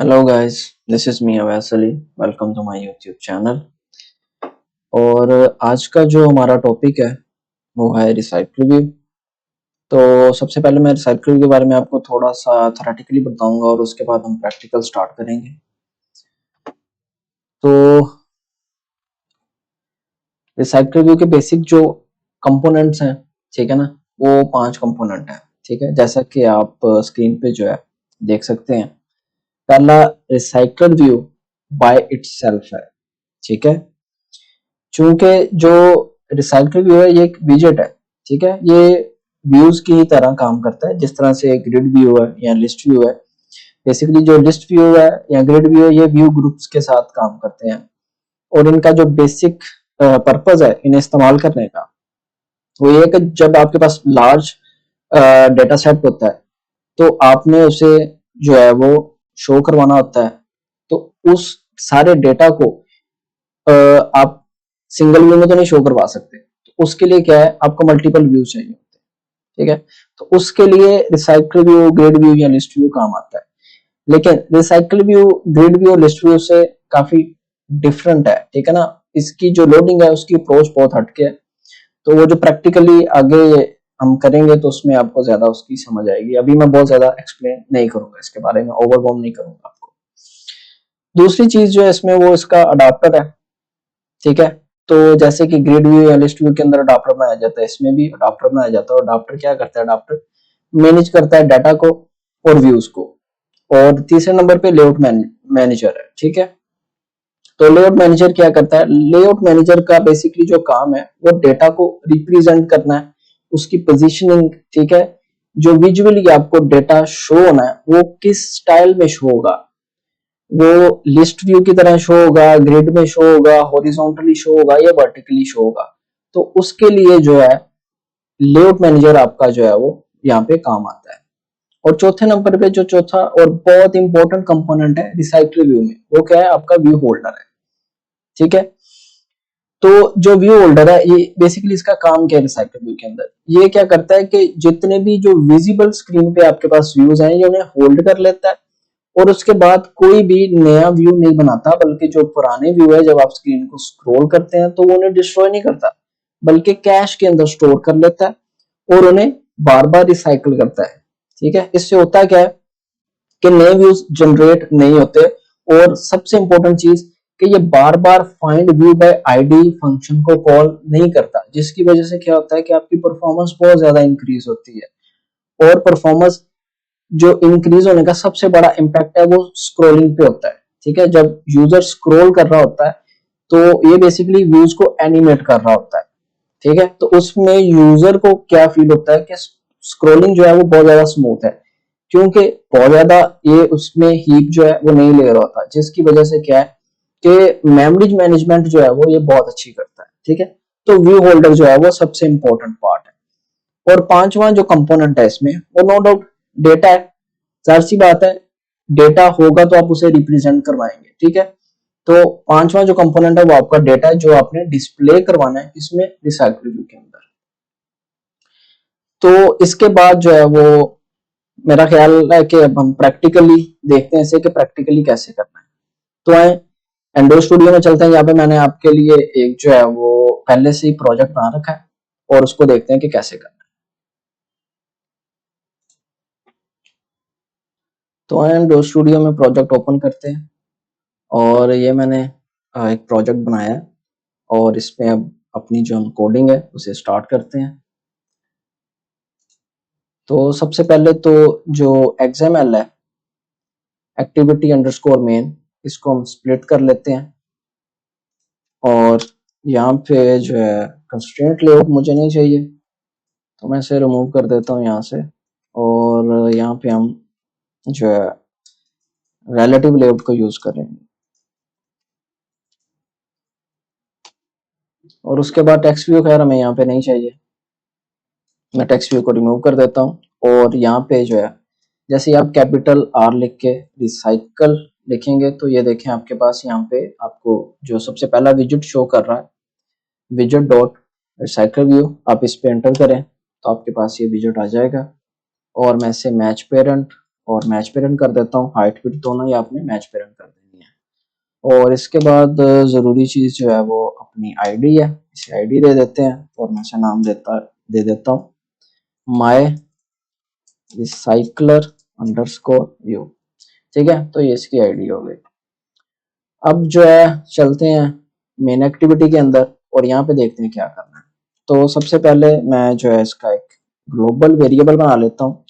Hello guys, this is me Awais Ali. Welcome to my YouTube channel. और आज का जो हमारा टॉपिक है वो है रिसाइकिल व्यू। तो सबसे पहले मैं रिसाइकिल व्यू के बारे में आपको थोड़ा सा थ्योरेटिकली बताऊंगा और उसके बाद हम प्रैक्टिकल स्टार्ट करेंगे। तो रिसाइकिल व्यू के बेसिक जो कंपोनेंट्स हैं, ठीक है ना, वो 5 कंपोनेंट हैं। ठीक है, जैसा कि आप स्क्रीन पे जो है देख सकते हैं। पहला, रिसाइकिल व्यू बाय इटसेल्फ है। ठीक है, चूंकि जो रिसाइकिल व्यू है ये एक विजेट है। ठीक है, ये व्यूज की ही तरह काम करता है, जिस तरह से ग्रिड व्यू है या लिस्ट व्यू है। बेसिकली जो लिस्ट व्यू है या ग्रिड व्यू है, ये व्यू ग्रुप्स के साथ काम करते हैं। और इनका जो बेसिक पर्पज है इन्हें इस्तेमाल करने का, वो ये है कि जब आपके पास लार्ज डेटा सेट होता है तो आपने उसे जो है वो शो करवाना होता है। तो उस सारे डेटा को आप सिंगल व्यू में तो नहीं शो करवा सकते, तो उसके लिए क्या है, आपको मल्टीपल व्यू चाहिए होते हैं। ठीक है, तो उसके लिए रिसाइकिल व्यू, ग्रिड व्यू या लिस्ट व्यू काम आता है। लेकिन recycle view, grid view, list view से काफी डिफरेंट है। ठीक है ना, इसकी जो लोडिंग है उसकी अप्रोच बहुत हटके है। तो वो जो प्रैक्टिकली आगे हम करेंगे तो उसमें आपको ज्यादा उसकी समझ आएगी। अभी मैं बहुत ज्यादा एक्सप्लेन नहीं करूंगा इसके बारे में, ओवरवॉर्म नहीं करूंगा आपको। दूसरी चीज जो है इसमें, वो इसका अडाप्टर है। ठीक है, तो जैसे कि ग्रिड व्यू या लिस्ट व्यू के अंदर अडाप्टर बनाया जाता है, इसमें भी अडाप्टर बनाया जाता है। अडाप्टर क्या करता है, अडाप्टर मैनेज करता है डाटा को और व्यूज को। और तीसरे नंबर पे लेआउट मैनेजर है। ठीक है, तो लेआउट मैनेजर क्या करता है, लेआउट मैनेजर का बेसिकली जो काम है वो डेटा को रिप्रेजेंट करना है, उसकी पोजीशनिंग। ठीक है, जो विजुअली आपको डेटा शो होना है वो किस स्टाइल में शो होगा, वो लिस्ट व्यू की तरह शो होगा, ग्रिड में शो होगा, हॉरिजॉन्टली शो होगा या वर्टिकली शो होगा। तो उसके लिए जो है लेआउट मैनेजर आपका जो है वो यहाँ पे काम आता है। और चौथे नंबर पे जो चौथा और बहुत इंपॉर्टेंट कंपोनेंट है रिसाइकिल व्यू में, वो क्या है, आपका व्यू होल्डर है। ठीक है, तो जो व्यू होल्डर है ये बेसिकली इसका काम क्या है रिसाइकिल व्यू के अंदर, ये क्या करता है कि जितने भी जो विजिबल स्क्रीन पे आपके पास व्यूज हैं ये उन्हें होल्ड कर लेता है। और उसके बाद कोई भी नया व्यू नहीं बनाता, बल्कि जो पुराने व्यू है जब आप स्क्रीन को स्क्रॉल करते हैं तो वो उन्हें डिस्ट्रॉय नहीं करता, बल्कि कैश के अंदर स्टोर कर लेता है और उन्हें बार बार रिसाइकिल करता है। ठीक है, इससे होता क्या है कि नए व्यूज जनरेट नहीं होते। और सबसे इंपॉर्टेंट चीज कि ये बार बार find view by ID function को कॉल नहीं करता, जिसकी वजह से क्या होता है कि आपकी परफॉर्मेंस बहुत ज्यादा इंक्रीज होती है। और परफॉर्मेंस जो इंक्रीज होने का सबसे बड़ा इम्पैक्ट है वो स्क्रोलिंग पे होता है। ठीक है, जब यूजर स्क्रोल कर रहा होता है तो ये बेसिकली व्यूज को एनिमेट कर रहा होता है। ठीक है, तो उसमें यूजर को क्या फील होता है कि स्क्रोलिंग जो है वो बहुत ज्यादा स्मूथ है, क्योंकि बहुत ज्यादा ये उसमें हीप जो है वो नहीं ले रहा होता, जिसकी वजह से क्या है कि मेमोरी मैनेजमेंट जो है वो ये बहुत अच्छी करता है। ठीक है, तो व्यू होल्डर जो है वो सबसे इंपॉर्टेंट पार्ट है। और पांचवा जो कंपोनेंट है इसमें, वो नो डाउट डेटा है। जाहिर सी बात है, डेटा होगा तो आप उसे रिप्रेजेंट करवाएंगे। ठीक है, तो पांचवा जो कंपोनेंट है वो आपका डेटा है, जो आपने डिस्प्ले करवाना है इसमें रिसाइकिल व्यू के अंदर। तो इसके बाद जो है वो मेरा ख्याल है कि अब हम प्रैक्टिकली देखते हैं इसे कि प्रैक्टिकली कैसे करना है। तो आए एंड्रॉइड स्टूडियो में चलते हैं। यहाँ पे मैंने आपके लिए एक जो है वो पहले से ही प्रोजेक्ट बना रखा है और उसको देखते हैं कि कैसे करना है। तो आए एंड्रॉइड स्टूडियो में प्रोजेक्ट ओपन करते हैं और ये मैंने एक प्रोजेक्ट बनाया है और इसमें अब अपनी जो हम कोडिंग है उसे स्टार्ट करते हैं। तो सबसे पहले तो जो XML है, एक्टिविटी अंडरस्कोर मेन, इसको हम स्प्लिट कर लेते हैं। और यहाँ पे जो है कंस्ट्रेंट लेआउट मुझे नहीं चाहिए, तो मैं इसे रिमूव कर देता हूँ यहाँ से। और यहाँ पे हम जो है रिलेटिव लेआउट को यूज करेंगे। और उसके बाद टेक्स्ट व्यू खैर हमें यहाँ पे नहीं चाहिए, मैं टेक्स्ट व्यू को रिमूव कर देता हूँ। और यहाँ पे जो है जैसे आप कैपिटल R लिख के रिसाइकल लिखेंगे तो ये देखें आपके पास यहाँ पे आपको जो सबसे पहला विजिट शो कर रहा है, विजिट डॉट रिसाइकल व्यू। आप इस पे एंटर करें तो आपके पास ये विजिट आ जाएगा। और मैं इसे मैच पेरेंट और मैच पेरेंट कर देता हूँ। हाइट विड्थ दोनों ही आपने मैच पेरेंट कर देनी है। और इसके बाद ज़रूरी चीज़ जो है वो अपनी आईडी है, इसे आईडी दे देते हैं और मैं इसे नाम दे देता हूँ माय रिसाइकलर अंडरस्कोर व्यू। ठीक है, तो ये इसकी आईडी हो गई। अब जो है चलते हैं मेन एक्टिविटी के अंदर और यहाँ पे देखते हैं क्या करना है। तो सबसे पहले मैं जो है इसका एक ग्लोबल वेरिएबल बना लेता हूँ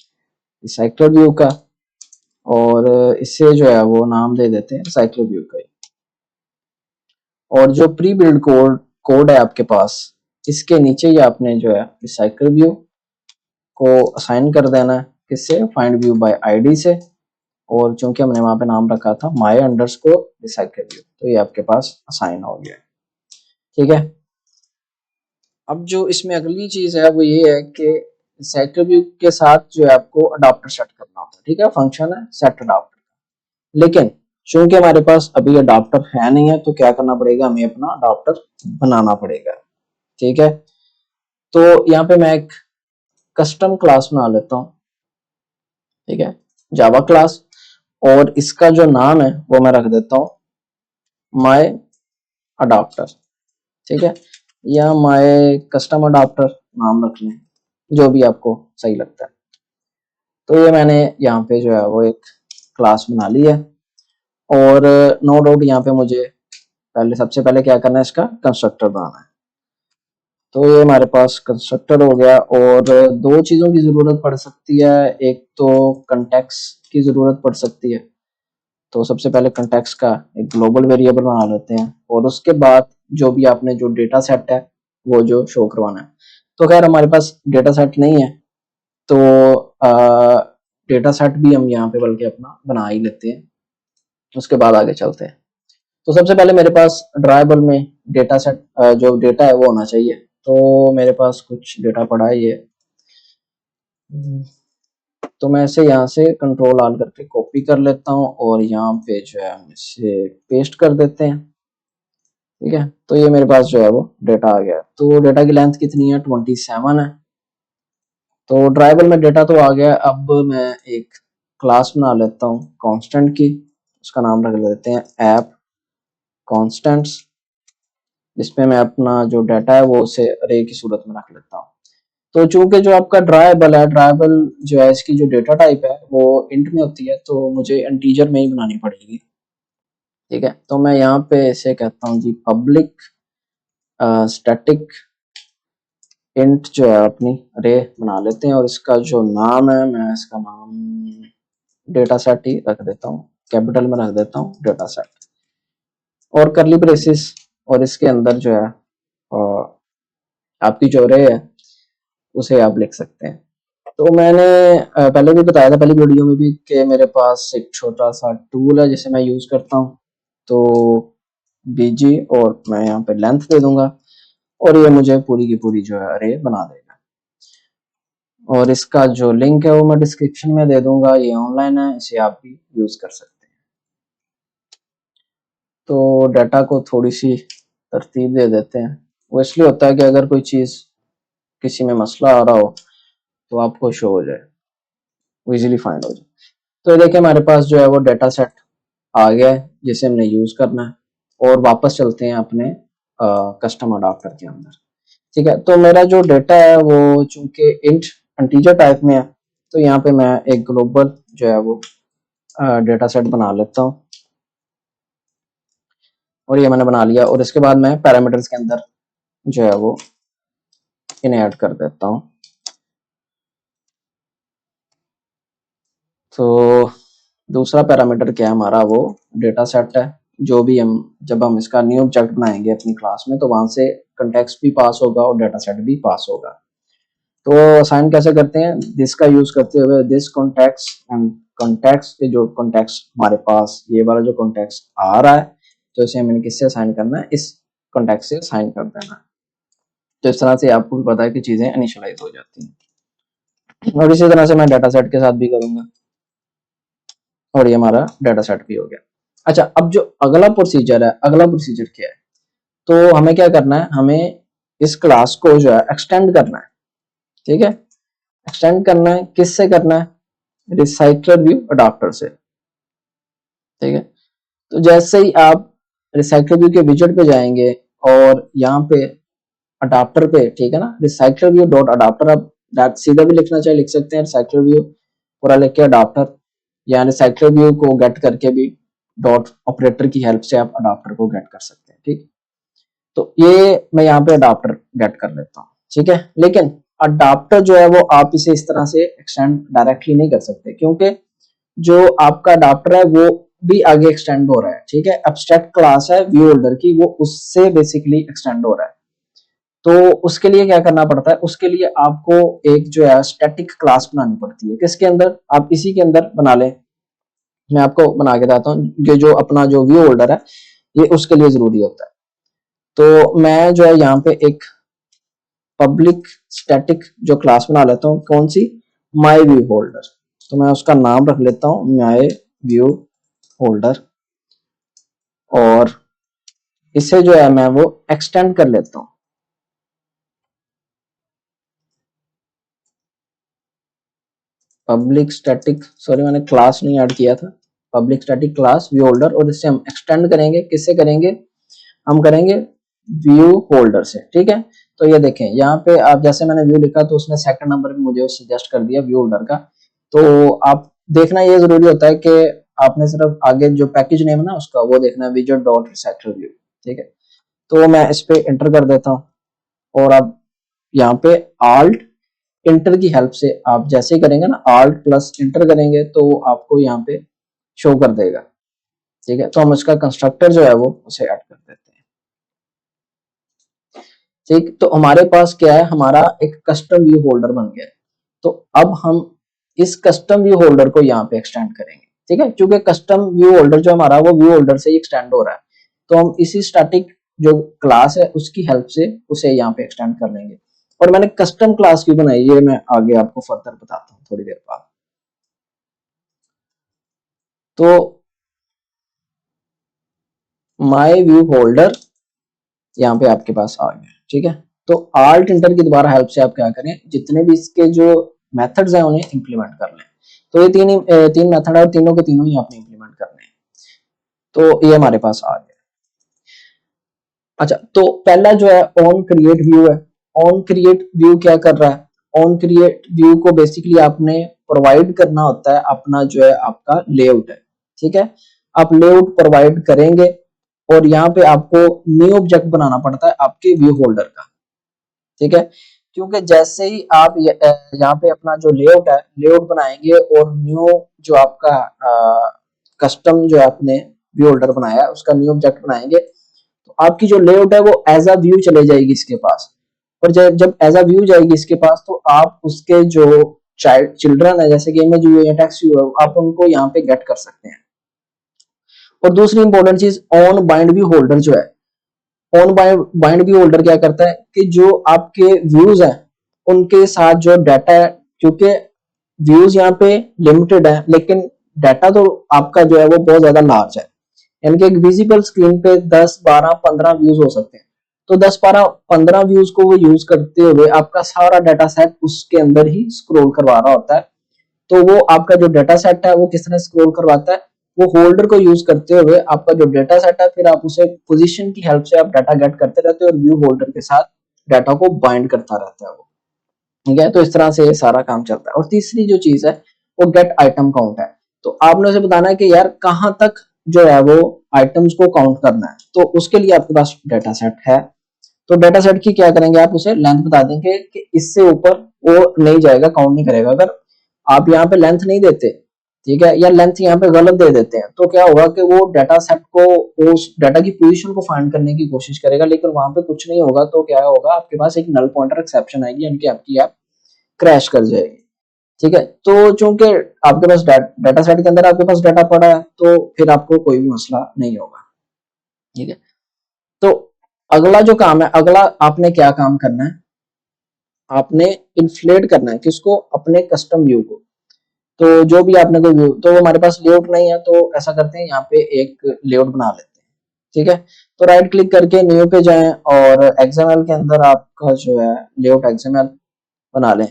रिसाइकलर व्यू का, और इससे जो है वो नाम दे देते हैं रिसाइकलर व्यू का। और जो प्री बिल्ड कोड है आपके पास, इसके नीचे ही आपने जो है रिसाइकल व्यू को असाइन कर देना है, किससे, फाइंड व्यू बाय आईडी से। और चूंकि हमने वहां पे नाम रखा था माय अंडरस्कोर रिसाइकल व्यू, तो ये आपके पास असाइन हो गया। ठीक है, अब जो इसमें अगली चीज है वो ये है कि रिसाइकल व्यू के साथ जो है आपको अडाप्टर सेट करना होता है। ठीक है, फंक्शन है सेट अडाप्टर। लेकिन चूंकि हमारे पास अभी अडाप्टर है नहीं है, तो क्या करना पड़ेगा, हमें अपना अडाप्टर बनाना पड़ेगा। ठीक है, तो यहाँ पे मैं एक कस्टम क्लास बना लेता हूँ। ठीक है, जावा क्लास, और इसका जो नाम है वो मैं रख देता हूँ माय अडाप्टर। ठीक है, या माय कस्टम अडाप्टर नाम रख लें, जो भी आपको सही लगता है। तो ये मैंने यहाँ पे जो है वो एक क्लास बना ली है, और नो डाउट यहाँ पे मुझे सबसे पहले क्या करना है, इसका कंस्ट्रक्टर बनाना है। तो ये हमारे पास कंस्ट्रक्टर हो गया, और दो चीजों की जरूरत पड़ सकती है। एक तो कंटेक्स्ट की जरूरत पड़ सकती है, तो सबसे पहले कंटेक्स्ट का एक ग्लोबल वेरिएबल बना लेते हैं, और उसके बाद जो भी आपने जो डेटा सेट है वो जो शो करवाना है। तो खैर हमारे पास डेटा सेट नहीं है, तो डेटा सेट भी हम यहाँ पे बल्कि अपना बना ही लेते हैं, उसके बाद आगे चलते हैं। तो सबसे पहले मेरे पास ड्राइबल में डेटा सेट जो डेटा है वो होना चाहिए। तो मेरे पास कुछ डेटा पड़ा है ये, तो मैं इसे यहाँ से कंट्रोल आल करके कॉपी कर लेता हूँ, और यहाँ पे जो है हम इसे पेस्ट कर देते हैं। ठीक है, तो ये मेरे पास जो है वो डेटा आ गया। तो डेटा की लेंथ कितनी है, 27 है। तो ड्राइबल में डेटा तो आ गया। अब मैं एक क्लास बना लेता हूँ कांस्टेंट की, उसका नाम रख देते हैं ऐप कांस्टेंट्स, जिसमें मैं अपना जो डाटा है वो उसे अरे की सूरत में रख लेता हूँ। तो चूंकि जो आपका ड्राइबल है, ड्राइबल जो है इसकी जो डेटा टाइप है वो इंट में होती है, तो मुझे इंटीजर में ही बनानी पड़ेगी। ठीक है, तो मैं यहाँ पे इसे कहता हूँ जी पब्लिक स्टैटिक इंट जो है अपनी अरे बना लेते हैं, और इसका जो नाम है मैं इसका नाम डेटा सेट ही रख देता हूँ, कैपिटल में रख देता हूँ डेटा सेट, और करली ब्रेसिस, और इसके अंदर जो है आपकी जो अरे है उसे आप लिख सकते हैं। तो मैंने पहले भी बताया था पहली वीडियो में भी कि मेरे पास एक छोटा सा टूल है जिसे मैं यूज करता हूँ। तो बीजी, और मैं यहाँ पे लेंथ दे दूंगा, और ये मुझे पूरी की पूरी जो है अरे बना देगा। और इसका जो लिंक है वो मैं डिस्क्रिप्शन में दे दूंगा, ये ऑनलाइन है, इसे आप भी यूज कर सकते हैं। तो डाटा को थोड़ी सी तरतीब दे देते हैं, वो इसलिए होता है कि अगर कोई चीज किसी में मसला आ रहा हो तो आपको शो हो जाए, वो इजीली फाइंड हो जाए। तो ये देखिए हमारे पास जो है वो डेटा सेट आ गया है जिसे हमने यूज करना है। और वापस चलते हैं अपने कस्टम अडाप्टर के अंदर। ठीक है, तो मेरा जो डेटा है वो चूंकि इंट इंटीजर टाइप में है, तो यहाँ पे मैं एक ग्लोबल जो है वो डेटा सेट बना लेता हूँ, और ये मैंने बना लिया। और इसके बाद मैं पैरामीटर्स के अंदर जो है वो इन्हें ऐड कर देता हूँ। तो दूसरा पैरामीटर क्या है हमारा, वो डेटा सेट है। जो भी हम जब हम इसका न्यू ऑब्जेक्ट बनाएंगे अपनी क्लास में, तो वहां से कंटेक्स्ट भी पास होगा और डेटा सेट भी पास होगा। तो असाइन कैसे करते हैं, दिस का यूज करते हुए दिस कॉन्टेक्स्ट एंड कॉन्टेक्स्ट के जो कॉन्टेक्स्ट हमारे पास ये वाला जो कॉन्टेक्स्ट आ रहा है, तो इसे हमें किससे असाइन करना है, इस कॉन्टेक्स्ट से असाइन कर देना है। तो इस तरह से आपको भी पता है कि चीजें इनिशियलाइज हो जाती हैं। और इसी तरह से मैं डाटा सेट के साथ भी करूंगा, और ये हमारा डाटा सेट भी हो गया। अच्छा, अब जो अगला प्रोसीजर है, अगला प्रोसीजर क्या है, तो हमें क्या करना है, हमें इस क्लास को जो है एक्सटेंड करना है। ठीक है, एक्सटेंड करना है, किससे करना है, रिसाइकलर व्यू अडाप्टर से, ठीक है। तो जैसे ही आप रिसाइकलर व्यू के विजेट पे जाएंगे और यहाँ पे अडाप्टर पे, ठीक है ना, रिसाइकलर व्यू डॉट अडाप्टर, आप सीधा भी लिखना चाहे लिख सकते हैं, रिसाइकलर व्यू पूरा लिख के अडाप्टर, या रिसाइकलर व्यू को गेट करके भी डॉट ऑपरेटर की हेल्प से आप अडाप्टर को गेट कर सकते हैं, ठीक। तो ये मैं यहाँ पे अडाप्टर गेट कर लेता हूँ, ठीक है। लेकिन अडाप्टर जो है वो आप इसे इस तरह से एक्सटेंड डायरेक्टली नहीं कर सकते, क्योंकि जो आपका अडाप्टर है वो भी आगे एक्सटेंड हो रहा है, ठीक है। एब्स्ट्रैक्ट क्लास है व्यू होल्डर की, वो उससे बेसिकली एक्सटेंड हो रहा है। तो उसके लिए क्या करना पड़ता है, उसके लिए आपको एक जो है स्टैटिक क्लास बनानी पड़ती है। किसके अंदर, आप इसी के अंदर बना लें, मैं आपको बना के बताता हूँ। ये जो अपना जो व्यू होल्डर है ये उसके लिए जरूरी होता है। तो मैं जो है यहाँ पे एक पब्लिक स्टैटिक जो क्लास बना लेता हूँ, कौन सी, माई व्यू होल्डर। तो मैं उसका नाम रख लेता हूँ माई व्यू होल्डर, और इसे जो है मैं वो एक्सटेंड कर लेता हूँ। पब्लिक स्टैटिक, सॉरी मैंने क्लास नहीं ऐड किया था, public static class view holder, और इससे हम एक्सटेंड करेंगे, किससे करेंगे, हम करेंगे व्यू होल्डर से, ठीक है। तो ये देखें यहाँ पे आप, जैसे मैंने व्यू लिखा तो उसने सेकंड नंबर पे मुझे सजेस्ट कर दिया व्यू होल्डर का। तो आप देखना ये जरूरी होता है कि आपने सिर्फ आगे जो पैकेज नेम है ना उसका वो देखना है, विजेट डॉट रिसाइकल व्यू, ठीक है। तो मैं इस पे एंटर कर देता हूँ, और अब यहाँ पे आल्ट इंटर की हेल्प से आप जैसे ही करेंगे ना, आल्ट प्लस इंटर करेंगे तो आपको यहाँ पे शो कर देगा, ठीक है। तो हम इसका कंस्ट्रक्टर जो है वो उसे ऐड कर देते हैं, ठीक। तो हमारे पास क्या है, हमारा एक कस्टम व्यू होल्डर बन गया है। तो अब हम इस कस्टम व्यू होल्डर को यहाँ पे एक्सटेंड करेंगे, ठीक है, क्योंकि कस्टम व्यू होल्डर जो हमारा वो व्यू होल्डर से ही एक्सटेंड हो रहा है। तो हम इसी स्टैटिक जो क्लास है उसकी हेल्प से उसे यहाँ पे एक्सटेंड कर लेंगे। और मैंने कस्टम क्लास क्यों बनाई ये मैं आगे आपको फर्दर बताता हूँ थोड़ी देर बाद। तो माई व्यू होल्डर यहाँ पे आपके पास आ गया, ठीक है। तो आल्ट इंटर की दोबारा हेल्प से आप क्या करें, जितने भी इसके जो मेथड्स हैं उन्हें इंप्लीमेंट कर लें। तो ये तीन मेथड है और तीनों के तीनों ही आपने इंप्लीमेंट करने हैं। तो ये हमारे पास आ गया। अच्छा, तो पहला जो है ऑन क्रिएट व्यू है। ऑन क्रिएट व्यू क्या कर रहा है, ऑन क्रिएट व्यू को बेसिकली आपने प्रोवाइड करना होता है अपना जो है आपका लेआउट है, ठीक है। आप लेआउट प्रोवाइड करेंगे और यहाँ पे आपको न्यू ऑब्जेक्ट बनाना पड़ता है आपके व्यू होल्डर का, ठीक है। क्योंकि जैसे ही आप यहाँ पे अपना जो लेआउट है लेआउट बनाएंगे और न्यू जो आपका कस्टम जो आपने व्यू होल्डर बनाया है उसका न्यू ऑब्जेक्ट बनाएंगे, तो आपकी जो लेआउट है वो एज अ व्यू चले जाएगी इसके पास। और जब एज अ व्यू जाएगी इसके पास तो आप उसके जो चाइल्ड चिल्ड्रन है, जैसे कि इमेज व्यू है, टेक्स्ट व्यू है, आप उनको यहाँ पे गेट कर सकते हैं। और दूसरी इंपॉर्टेंट चीज ऑन बाइंड व्यू होल्डर जो है, ऑन बाइंड व्यू होल्डर क्या करता है कि जो आपके व्यूज है उनके साथ जो डाटा है, क्योंकि व्यूज यहाँ पे लिमिटेड है लेकिन डाटा तो आपका जो है वो बहुत ज्यादा लार्ज है, यानी कि एक विजिबल स्क्रीन पे 10 12 15 व्यूज हो सकते हैं। तो 10 12 15 व्यूज को वो यूज करते हुए आपका सारा डाटा सेट उसके अंदर ही स्क्रॉल करवा रहा होता है। तो वो आपका जो डाटा सेट है वो किस तरह स्क्रॉल करवाता है, वो होल्डर को यूज करते हुए आपका जो डाटा सेट है फिर आप उसे पोजीशन की हेल्प से आप डाटा गेट करते रहते हो और व्यू होल्डर के साथ डाटा को बाइंड करता रहता है वो, ठीक है। तो इस तरह से ये सारा काम चलता है। और तीसरी जो चीज है वो गेट आइटम काउंट है। तो आपने उसे बताना है कि यार कहां तक जो है वो आइटम्स को काउंट करना है। तो उसके लिए आपके पास डाटा सेट है, तो डाटा सेट की क्या करेंगे, आप उसे लेंथ बता देंगे कि इससे ऊपर वो नहीं जाएगा, काउंट नहीं करेगा। अगर आप यहाँ पे लेंथ नहीं देते, ठीक है, या लेंथ यहाँ पे गलत दे देते हैं तो क्या होगा कि वो डाटा सेट को, उस डाटा की पोजीशन को फाइंड करने की कोशिश करेगा लेकिन वहां पे कुछ नहीं होगा। तो क्या होगा, आपके पास एक नल पॉइंटर एक्सेप्शन आएगी, यानी कि आपकी ऐप क्रैश कर जाएगी, ठीक है। तो चूंकि आपके पास डाटा सेट के अंदर आपके पास डाटा पड़ा है तो फिर आपको कोई भी मसला नहीं होगा, ठीक है। तो अगला जो काम है, अगला आपने क्या काम करना है, आपने इन्फ्लेट करना है किसको, अपने कस्टम व्यू को। तो जो भी आपने कोई व्यू, तो हमारे पास लेआउट नहीं है तो ऐसा करते हैं यहाँ पे एक लेआउट बना लेते हैं, ठीक है। तो राइट क्लिक करके न्यू पे जाएं और एक्सएमएल के अंदर आपका जो है लेआउट एक्सएमएल बना लें।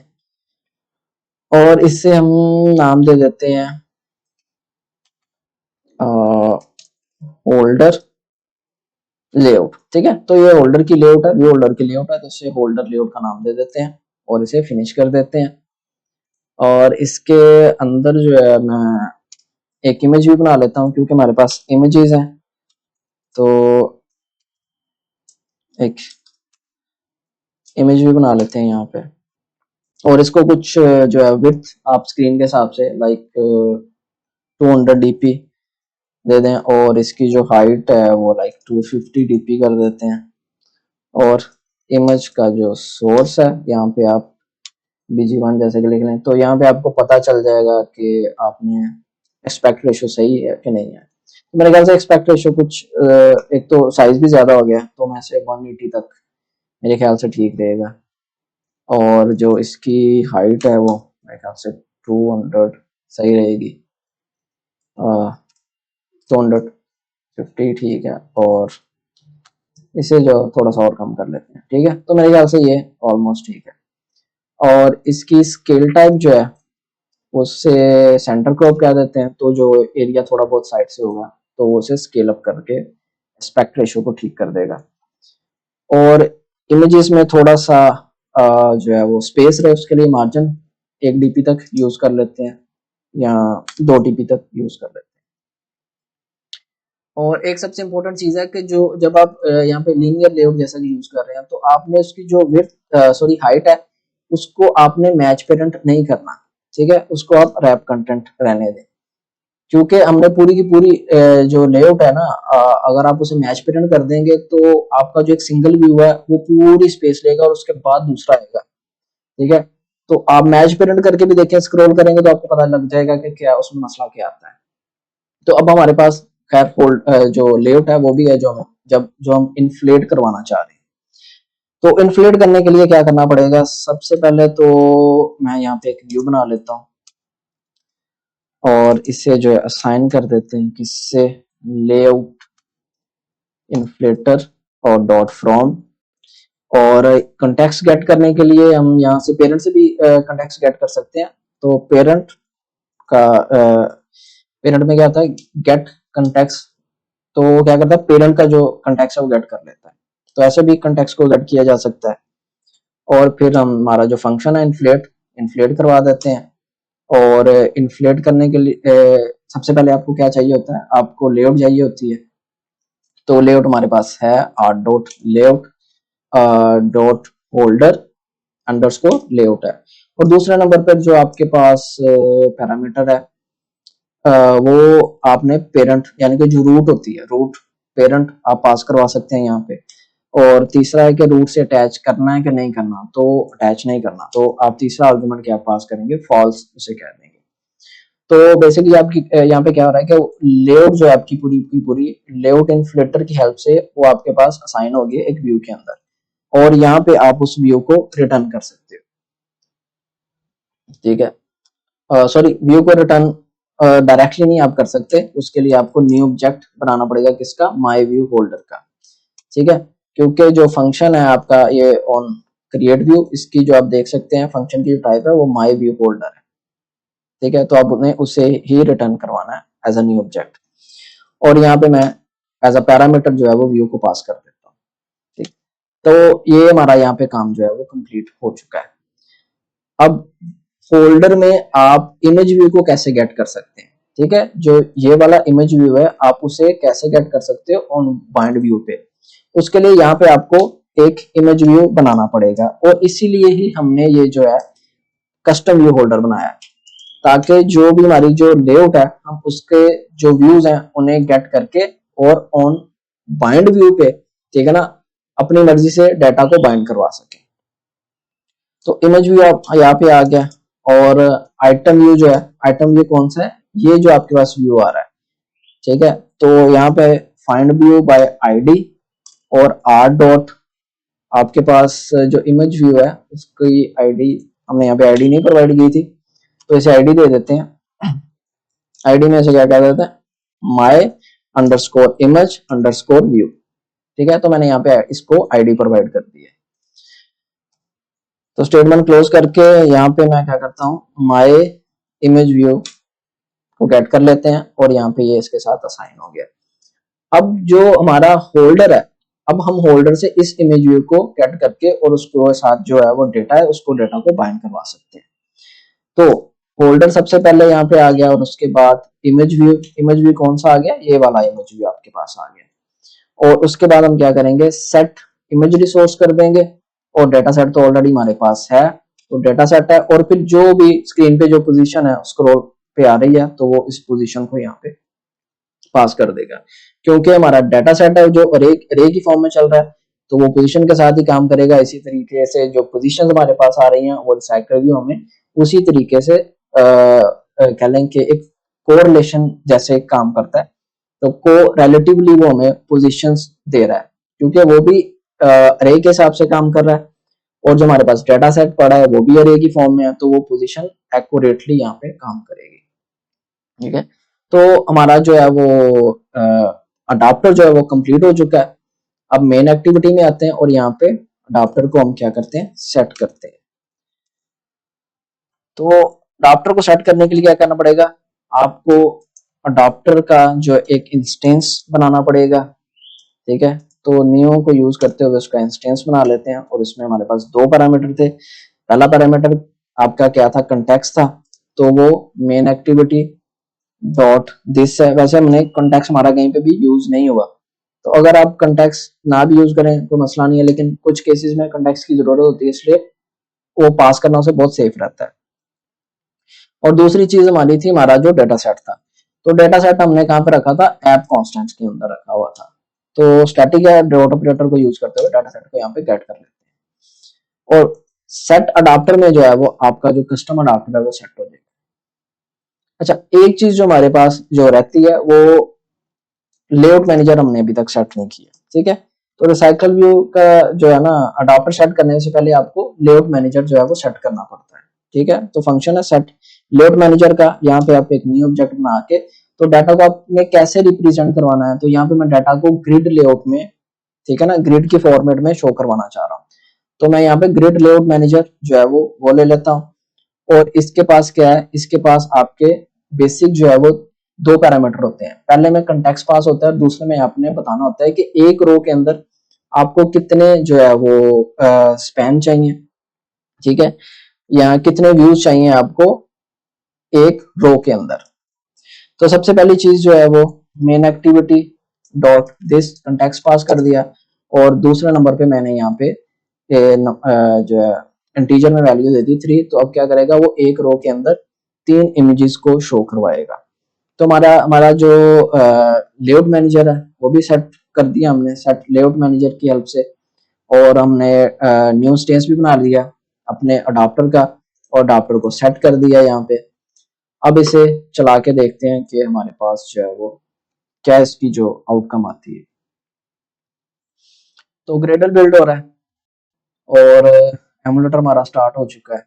और इससे हम नाम दे देते हैं होल्डर लेआउट। ठीक है, तो ये होल्डर की लेआउट है, व्यू होल्डर की लेआउट है, तो इसे होल्डर लेआउट का नाम दे देते हैं और इसे फिनिश कर देते हैं। और इसके अंदर जो है मैं एक इमेज भी बना लेता हूँ क्योंकि हमारे पास इमेजेस हैं, तो एक इमेज भी बना लेते हैं यहाँ पे। और इसको कुछ जो है विड्थ आप स्क्रीन के हिसाब से लाइक 200 dp दे दें, और इसकी जो हाइट है वो लाइक 250 dp कर देते हैं। और इमेज का जो सोर्स है यहाँ पे आप bg1 जैसे कि लिख लें, तो यहाँ पे आपको पता चल जाएगा कि आपने एक्सपेक्ट रेशो सही है कि नहीं है। तो मेरे ख्याल से एक्सपेक्ट रेशो कुछ एक तो साइज भी ज्यादा हो गया, तो मैं से 180 तक मेरे ख्याल से ठीक रहेगा। और जो इसकी हाइट है वो मेरे ख्याल से 200 सही रहेगी, 250 ठीक है। और इसे जो थोड़ा सा और कम कर लेते हैं, ठीक है, तो मेरे ख्याल से ये ऑलमोस्ट ठीक है। और इसकी स्केल टाइप जो है उससे सेंटर क्रॉप कह देते हैं, तो जो एरिया थोड़ा बहुत साइड से होगा तो वो उसे स्केल अप करके एस्पेक्ट रेशो को ठीक कर देगा। और इमेजेस में थोड़ा सा जो है वो स्पेस रहे उसके लिए मार्जिन 1 dp तक यूज कर लेते हैं या 2 dp तक यूज कर लेते हैं। और एक सबसे इम्पोर्टेंट चीज है कि जो जब आप यहाँ पे लीनियर लेआउट जैसा यूज कर रहे हैं तो आपने उसकी जो विड्थ सॉरी हाइट है उसको आपने मैच पेरेंट नहीं करना, ठीक है, उसको आप रैप कंटेंट रहने दें। क्योंकि हमने पूरी की पूरी जो लेआउट है ना, अगर आप उसे मैच पेरेंट कर देंगे तो आपका जो एक सिंगल व्यू है वो पूरी स्पेस लेगा और उसके बाद दूसरा आएगा। ठीक है, तो आप मैच पेरेंट करके भी देखें, स्क्रॉल करेंगे तो आपको पता लग जाएगा कि क्या उसमें मसला क्या आता है। तो अब हमारे पास खैर फोल्ड जो लेआउट है वो भी है, जो हम इन्फ्लेट करवाना चाह रहे हैं। तो इन्फ्लेट करने के लिए क्या करना पड़ेगा, सबसे पहले तो मैं यहाँ पे एक व्यू बना लेता हूँ और इसे जो है असाइन कर देते हैं किससे, लेआउट इन्फ्लेटर और डॉट फ्रॉम। और कंटेक्स्ट गेट करने के लिए हम यहाँ से पेरेंट से भी कंटेक्स्ट गेट कर सकते हैं। तो पेरेंट का पेरेंट में क्या होता है, गेट कंटेक्स्ट, तो वो क्या करता है पेरेंट का जो कंटेक्स्ट है वो गेट कर लेता है। तो ऐसे भी कंटेक्स्ट को गेट किया जा सकता है। और फिर हम हमारा जो फंक्शन है इन्फ्लेट इन्फ्लेट करवा देते हैं। और इन्फ्लेट करने के लिए सबसे पहले आपको क्या चाहिए होता है, आपको लेआउट चाहिए होती है। तो लेआउट हमारे पास है R dot layout dot holder underscore layout है। और दूसरे नंबर पर जो आपके पास पैरामीटर है वो आपने पेरेंट यानी कि जो रूट होती है, रूट पेरेंट आप पास करवा सकते हैं यहाँ पे। और तीसरा है कि रूट से अटैच करना है कि नहीं करना, तो अटैच नहीं करना, तो आप तीसरा आर्गुमेंट क्या पास करेंगे, फॉल्स उसे कह देंगे। तो बेसिकली आपकी यहाँ पे क्या हो रहा है कि लेआउट जो है आपकी पूरी की पूरी लेआउट इन्फ्लेटर की हेल्प से वो आपके पास असाइन होगी एक व्यू के अंदर, और यहाँ पे आप उस व्यू को रिटर्न कर सकते हो। ठीक है, सॉरी, व्यू को रिटर्न डायरेक्टली नहीं आप कर सकते, उसके लिए आपको न्यू ऑब्जेक्ट बनाना पड़ेगा, किसका, माई व्यू होल्डर का। ठीक है, क्योंकि जो फंक्शन है आपका ये ऑन क्रिएट व्यू, इसकी जो आप देख सकते हैं फंक्शन की जो टाइप है वो माई व्यू होल्डर है। ठीक है, तो आप उन्हें उसे ही रिटर्न करवाना है एज अ न्यू ऑब्जेक्ट। और यहाँ पे मैं एज अ पैरामीटर जो है वो व्यू को पास कर देता हूँ। ठीक, तो ये हमारा यहाँ पे काम जो है वो कंप्लीट हो चुका है। अब फोल्डर में आप इमेज व्यू को कैसे गेट कर सकते हैं। ठीक है, जो ये वाला इमेज व्यू है आप उसे कैसे गेट कर सकते हो ऑन बाइंड व्यू पे, उसके लिए यहाँ पे आपको एक इमेज व्यू बनाना पड़ेगा। और इसीलिए ही हमने ये जो है कस्टम व्यू होल्डर बनाया है, ताकि जो भी हमारी जो लेआउट है हम उसके जो व्यूज हैं उन्हें गेट करके और ऑन बाइंड व्यू पे, ठीक है ना, अपनी मर्जी से डाटा को बाइंड करवा सके। तो इमेज व्यू यहाँ पे आ गया। और आइटम व्यू जो है, आइटम व्यू कौन सा है, ये जो आपके पास व्यू आ रहा है। ठीक है, तो यहाँ पे फाइंड व्यू बाय आईडी और आर डॉट आपके पास जो इमेज व्यू है उसकी आईडी, हमने यहाँ पे आईडी नहीं प्रोवाइड की थी तो इसे आईडी दे देते हैं। आईडी में से क्या कह देते हैं, माई अंडरस्कोर इमेज अंडरस्कोर व्यू। ठीक है, तो मैंने यहाँ पे इसको आईडी प्रोवाइड कर दी है। तो स्टेटमेंट क्लोज करके यहाँ पे मैं क्या करता हूँ, माय इमेज व्यू को गेट कर लेते हैं और यहाँ पे ये इसके साथ असाइन हो गया। अब जो हमारा होल्डर है, अब हम होल्डर से इस इमेज व्यू को गेट करके और उसके साथ जो है वो डेटा है, उसको डेटा को बाइंड करवा सकते हैं। तो होल्डर सबसे पहले यहाँ पे आ गया और उसके बाद इमेज व्यू कौन सा आ गया, ये वाला इमेज व्यू आपके पास आ गया। और उसके बाद हम क्या करेंगे, सेट इमेज रिसोर्स कर देंगे और डेटा सेट तो ऑलरेडी हमारे पास है, तो डेटा सेट है और फिर जो भी स्क्रीन पे जो पोजीशन है स्क्रॉल पे आ रही है तो वो इस पोजीशन को यहाँ पे पास कर देगा। क्योंकि हमारा डेटा सेट है जो अरे की फॉर्म में चल रहा है तो वो पोजीशन के साथ ही काम करेगा। इसी तरीके से जो पोजीशन हमारे पास आ रही हैं वो रिसाइकल व्यू हमें उसी तरीके से कह लें कि एक कोरिलेशन जैसे काम करता है। तो को रिलेटिवली वो हमें पोजीशंस दे रहा है क्योंकि वो भी अरे के हिसाब से काम कर रहा है और जो हमारे पास डेटा सेट पड़ा है वो भी अरे की फॉर्म में है, तो वो पोजीशन एक्यूरेटली यहाँ पे काम करेगी। ठीक है, तो हमारा जो है वो अडाप्टर जो है वो कंप्लीट हो चुका है। अब मेन एक्टिविटी में आते हैं और यहाँ पे अडाप्टर को हम क्या करते हैं, सेट करते हैं। तो अडाप्टर को सेट करने के लिए क्या करना पड़ेगा, आपको अडाप्टर का जो एक इंस्टेंस बनाना पड़ेगा। ठीक है, तो न्यू को यूज करते हुए उसका इंस्टेंस बना लेते हैं और इसमें हमारे पास दो पैरामीटर थे। पहला पैरामीटर आपका क्या था, कंटेक्स्ट था, तो वो मेन एक्टिविटी डॉट दिस है। वैसे हमने कंटेक्स्ट हमारा कहीं पे भी यूज नहीं हुआ, तो अगर आप कंटेक्स्ट ना भी यूज करें तो मसला नहीं है, लेकिन कुछ केसेस में कंटेक्स्ट की जरूरत होती है, इसलिए वो पास करना उसे बहुत सेफ रहता है। और दूसरी चीज हमारी थी हमारा जो डेटा सेट था, तो डेटा सेट हमने कहाँ पे रखा था, ऐप कॉन्स्टेंट्स के अंदर रखा हुआ था। तो स्टैटिक या डॉट ऑपरेटर को यूज करते हुए डाटा सेट को यहाँ पे गेट कर लेते हैं और सेट अडाप्टर में जो है वो आपका जो कस्टम अडाप्टर है वो सेट हो जाएगा। अच्छा, एक चीज जो हमारे पास जो रहती है वो लेआउट मैनेजर हमने अभी तक सेट नहीं किया। ठीक है, तो रिसाइकल व्यू का जो है ना, अडाप्टर सेट करने से पहले आपको लेआउट मैनेजर जो है वो सेट करना पड़ता है। ठीक है, तो फंक्शन है सेट लेआउट मैनेजर का। यहाँ पे आप एक न्यू ऑब्जेक्ट बना के, तो डाटा को आपने कैसे रिप्रेजेंट करवाना है, तो यहाँ पे मैं डाटा को ग्रिड लेआउट में, ठीक है ना, ग्रिड के फॉर्मेट में शो करवाना चाह रहा हूँ। तो मैं यहाँ पे ग्रिड लेआउट मैनेजर जो है वो ले लेता हूँ और इसके पास क्या है, इसके पास आपके बेसिक जो है वो दो पैरामीटर होते हैं। पहले में कंटेक्स्ट पास होता है और दूसरे में आपने बताना होता है कि एक रो के अंदर आपको कितने जो है वो स्पैन चाहिए। ठीक है, यहाँ कितने व्यूज चाहिए आपको एक रो के अंदर। तो सबसे पहली चीज जो है वो main activity dot this context pass कर दिया और दूसरे नंबर पे मैंने यहाँ पे जो है इंटीजर में वैल्यू दे दी 3। तो अब क्या करेगा, वो एक रो के अंदर 3 इमेजेस को शो करवाएगा। तो हमारा हमारा जो लेआउट मैनेजर है वो भी सेट कर दिया हमने, सेट लेआउट मैनेजर की हेल्प से। और हमने न्यू स्टेंस भी बना लिया अपने अडाप्टर का और अडाप्टर को सेट कर दिया यहाँ पे। अब इसे चला के देखते हैं कि हमारे पास जो है वो क्या इसकी जो आउटकम आती है। तो ग्रेडल बिल्ड हो रहा है और एमुलेटर हमारा स्टार्ट हो चुका है।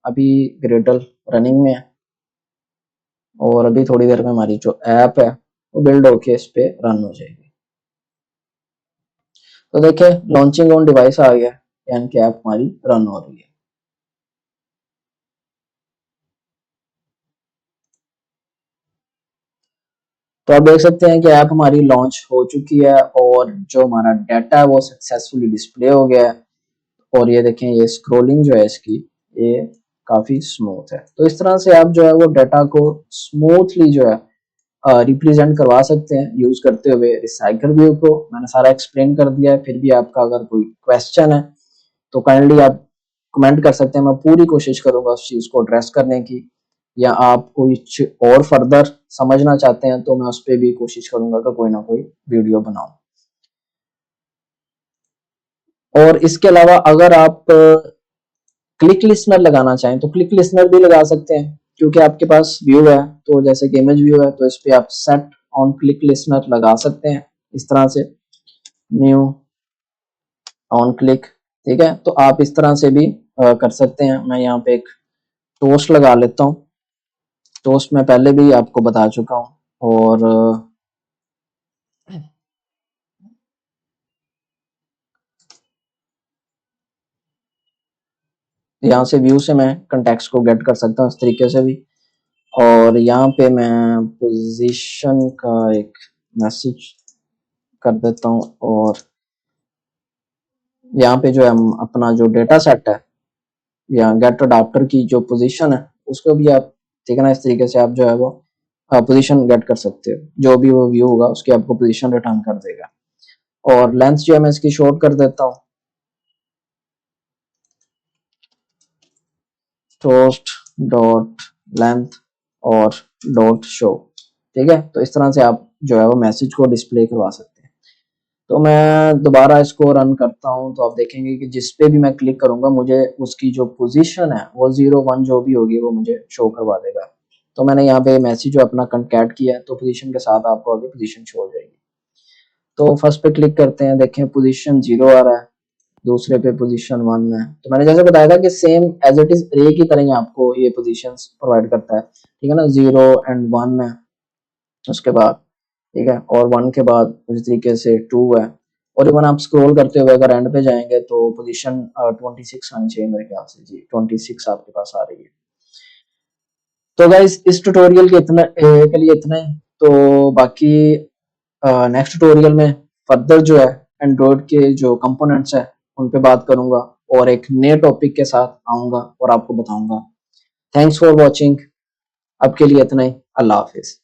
अभी ग्रेडल रनिंग में है और अभी थोड़ी देर में हमारी जो ऐप है वो बिल्ड होके इस पे रन हो जाएगी। तो देखिए लॉन्चिंग ऑन डिवाइस आ गया, यानी कि ऐप हमारी रन हो रही है। तो आप देख सकते हैं कि ऐप हमारी लॉन्च हो चुकी है और जो हमारा डाटा है वो सक्सेसफुली डिस्प्ले हो गया है। और ये देखें, ये स्क्रॉलिंग जो है इसकी, ये काफी स्मूथ है। तो इस तरह से आप जो है वो डाटा को स्मूथली जो है रिप्रेजेंट करवा सकते हैं यूज करते हुए रिसाइकल व्यू को। मैंने सारा एक्सप्लेन कर दिया है, फिर भी आपका अगर कोई क्वेश्चन है तो काइंडली आप कमेंट कर सकते हैं। मैं पूरी कोशिश करूंगा उस चीज को एड्रेस करने की, या आप कुछ और फर्दर समझना चाहते हैं तो मैं उस पर भी कोशिश करूंगा कि कोई ना कोई वीडियो बनाऊं। और इसके अलावा अगर आप क्लिक लिसनर लगाना चाहें तो क्लिक लिसनर भी लगा सकते हैं, क्योंकि आपके पास व्यू है तो जैसे कि इमेज व्यू है तो इस पे आप सेट ऑन क्लिक लिसनर लगा सकते हैं इस तरह से, न्यू ऑन क्लिक। ठीक है, तो आप इस तरह से भी कर सकते हैं। मैं यहाँ पे एक टोस्ट लगा लेता हूँ। टोस्ट मैं पहले भी आपको बता चुका हूँ और यहाँ से व्यू से मैं कंटेक्स्ट को गेट कर सकता हूँ इस तरीके से भी। और यहाँ पे मैं पोजीशन का एक मैसेज कर देता हूँ और यहाँ पे जो है हम अपना जो डेटा सेट है या गेट अडाप्टर की जो पोजीशन है उसको भी आप ठीक है ना, इस तरीके से आप जो है वो पोजीशन गेट कर सकते हो। जो भी वो व्यू होगा उसकी आपको पोजीशन रिटर्न कर देगा। और लेंथ जो है मैं इसकी शॉर्ट कर देता हूँ, टोस्ट डॉट लेंथ और डॉट शो। ठीक है, तो इस तरह से आप जो है वो मैसेज को डिस्प्ले करवा सकते हैं। तो मैं दोबारा इसको रन करता हूँ तो आप देखेंगे कि जिस पे भी मैं क्लिक करूंगा मुझे उसकी जो पोजीशन है वो 01 जो भी होगी वो मुझे शो करवा देगा। तो मैंने यहाँ पे मैसेज जो अपना कंकैट किया है तो पोजीशन के साथ आपको आगे पोजीशन शो हो जाएगी। तो फर्स्ट पे क्लिक करते हैं, देखें पोजीशन 0 आ रहा है, दूसरे पे पोजीशन 1 है। तो मैंने जैसे बताया था कि सेम एज इट इज रे की तरह ही आपको ये पोजीशंस प्रोवाइड करता है। ठीक है ना, 0 एंड 1 है, उसके बाद ठीक है, और 1 के बाद उसी तरीके से 2 है। और इवन आप स्क्रॉल करते हुए अगर एंड पे जाएंगे तो पोजीशन 26 आनी चाहिए मेरे ख्याल से। जी 26 आपके पास आ रही है। तो गाइस इस ट्यूटोरियल के लिए इतना ही। तो बाकी नेक्स्ट ट्यूटोरियल में फर्दर जो है एंड्रॉइड के जो कंपोनेंट्स है उन पे बात करूंगा और एक नए टॉपिक के साथ आऊंगा और आपको बताऊंगा। Thanks for watching. अब के लिए इतना ही। अल्लाह हाफिज।